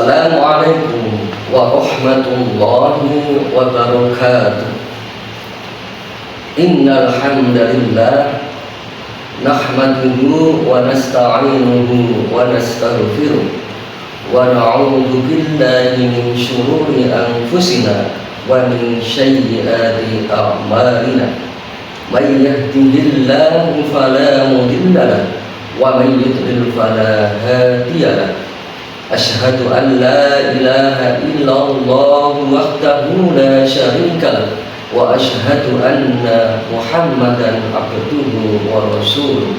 Assalamualaikum warahmatullahi wabarakatuh. Innal hamdalillah nahmaduhu wa nasta'inuhu wa nastaghfiruh wa na'udzu billahi min shururi anfusina wa min sayyiati a'malina. May yahdihillahu fala mudilla lahu wa may yudlil fala hadiya lahu. Asyhadu an la ilaha illallah wahdahu la syarika lahu wa asyhadu anna Muhammadan abduhu wa rasuluh.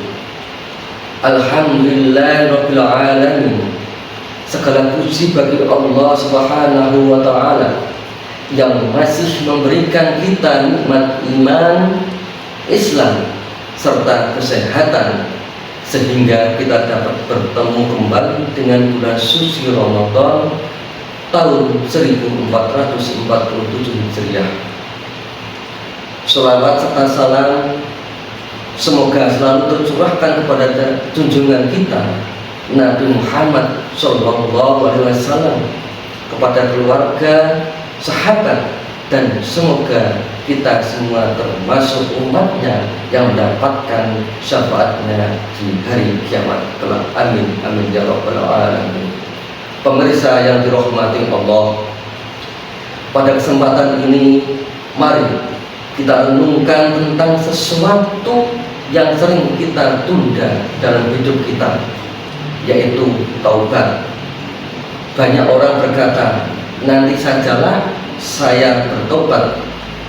Alhamdulillahirabbil alamin. Segala puji bagi Allah Subhanahu wa taala yang masih memberikan kita nikmat iman, Islam serta kesehatan, sehingga kita dapat bertemu kembali dengan bulan suci Ramadan tahun 1447 Hijriah. Sholawat serta salam semoga selalu tercurahkan kepada junjungan kita Nabi Muhammad SAW, kepada keluarga, sahabat, dan semoga kita semua termasuk umatnya yang mendapatkan syafaatnya di hari kiamat kelak. Amin amin ya rabbal alamin. Pemirsa yang dirahmati Allah, pada kesempatan ini mari kita renungkan tentang sesuatu yang sering kita tunda dalam hidup kita, yaitu taubat. Banyak orang berkata, nanti sajalah saya bertobat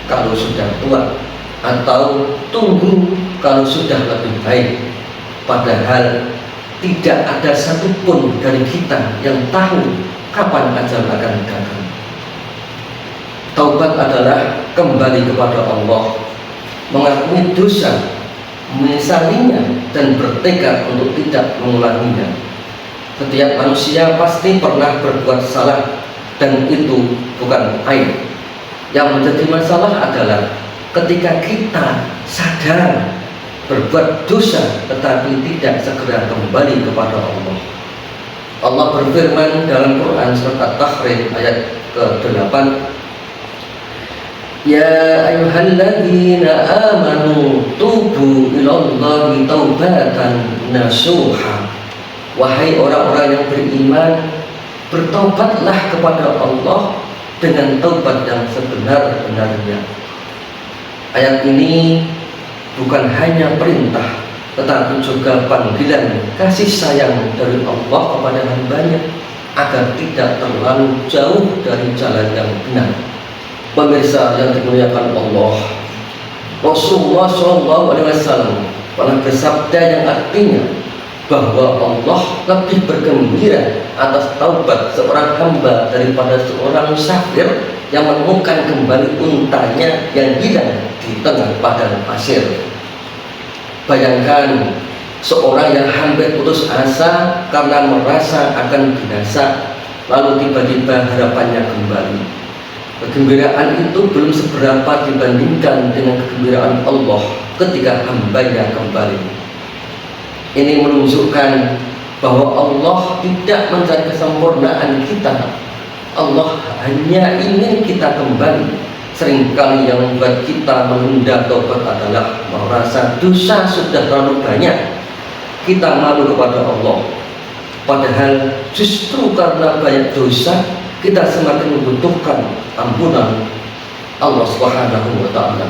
kalau sudah tua, atau tunggu kalau sudah lebih baik. Padahal tidak ada satupun dari kita yang tahu kapan ajal akan datang. Taubat adalah kembali kepada Allah, mengakui dosa, menyesalinya, dan bertekad untuk tidak mengulanginya. Setiap manusia pasti pernah berbuat salah, dan itu bukan aib. Yang menjadi masalah adalah ketika kita sadar berbuat dosa tetapi tidak segera kembali kepada Allah. Allah berfirman dalam Quran surat At-Tahrim ayat ke-8, Ya ayyuhalladzina amanu tubu ilallahi taubatan nasuha. Wahai orang-orang yang beriman, bertaubatlah kepada Allah dengan taubat yang sebenar-benarnya. Ayat ini bukan hanya perintah, tetapi juga panggilan kasih sayang dari Allah kepada hambanya agar tidak terlalu jauh dari jalan yang benar. Pemirsa yang dimuliakan Allah, Rasulullah SAW pernah bersabda yang artinya bahwa Allah lebih bergembira atas taubat seorang hamba daripada seorang musafir yang menemukan kembali untanya yang hilang di tengah padang pasir. Bayangkan seorang yang hampir putus asa karena merasa akan binasa, lalu tiba-tiba harapannya kembali. Kegembiraan itu belum seberapa dibandingkan dengan kegembiraan Allah ketika hambanya kembali. Ini menunjukkan bahwa Allah tidak mencari kesempurnaan kita. Allah hanya ingin kita kembali. Seringkali yang membuat kita menunda taubat adalah merasa dosa sudah terlalu banyak. Kita malu kepada Allah. Padahal justru karena banyak dosa, kita semakin membutuhkan ampunan Allah Subhanahu wa ta'ala.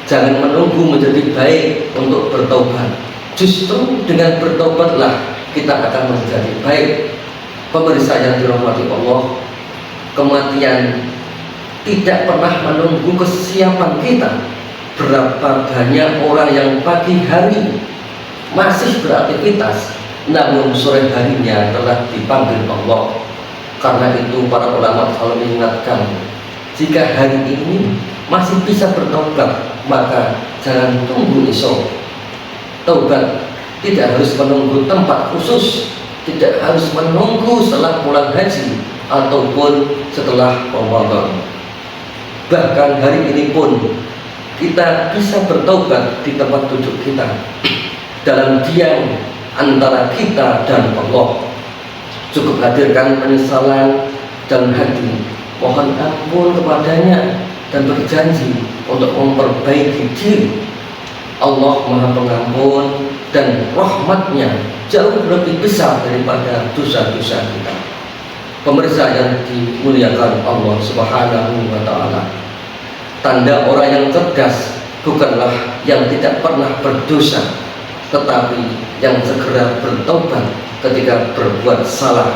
Jangan menunggu menjadi baik untuk bertaubat. Justru dengan bertobatlah kita akan menjadi baik. Pemirsa yang dirahmati Allah, kematian tidak pernah menunggu kesiapan kita. Berapa banyak orang yang pagi hari masih beraktivitas, namun sore harinya telah dipanggil Allah. Karena itu para ulama selalu mengingatkan, jika hari ini masih bisa bertobat, maka jangan tunggu esok. Taubat tidak harus menunggu tempat khusus, tidak harus menunggu setelah pulang haji ataupun setelah Ramadan. Bahkan hari ini pun kita bisa bertobat di tempat duduk kita, dalam diam antara kita dan Allah. Cukup hadirkan penyesalan dalam hati, mohon ampun kepadanya, dan berjanji untuk memperbaiki diri. Allah Maha Pengampun dan rahmatnya jauh lebih besar daripada dosa-dosa kita. Pemirsa yang dimuliakan Allah Subhanahu wa Ta'ala, tanda orang yang cerdas bukanlah yang tidak pernah berdosa, tetapi yang segera bertobat ketika berbuat salah.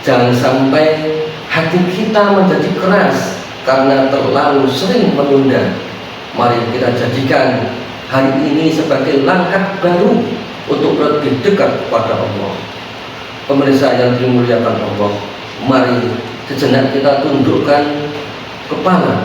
Jangan sampai hati kita menjadi keras karena terlalu sering menunda. Mari kita jadikan hari ini sebagai langkah baru untuk lebih dekat kepada Allah. Pemirsa yang dimuliakan Allah, mari sejenak kita tundukkan kepala.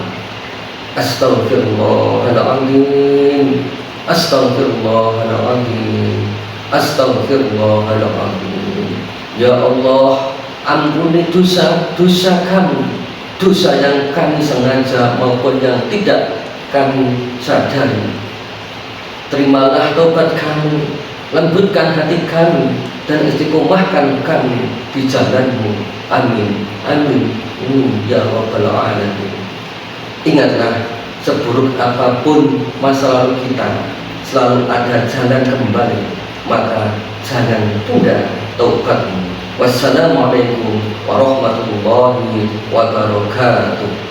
Astaghfirullahaladzim, astaghfirullahaladzim, astaghfirullahaladzim. Ya Allah, ampuni dosa-dosa kami, dosa yang kami sengaja maupun yang tidak kami sadari. Terimalah taubat kami, lembutkan hati kami, dan istiqomahkan kami di jalan-Mu. Amin, amin, ya Rabbal Alamin. Ingatlah, seburuk apapun masa lalu kita, selalu ada jalan kembali, maka jangan tunda taubatmu. Wassalamualaikum warahmatullahi wabarakatuh.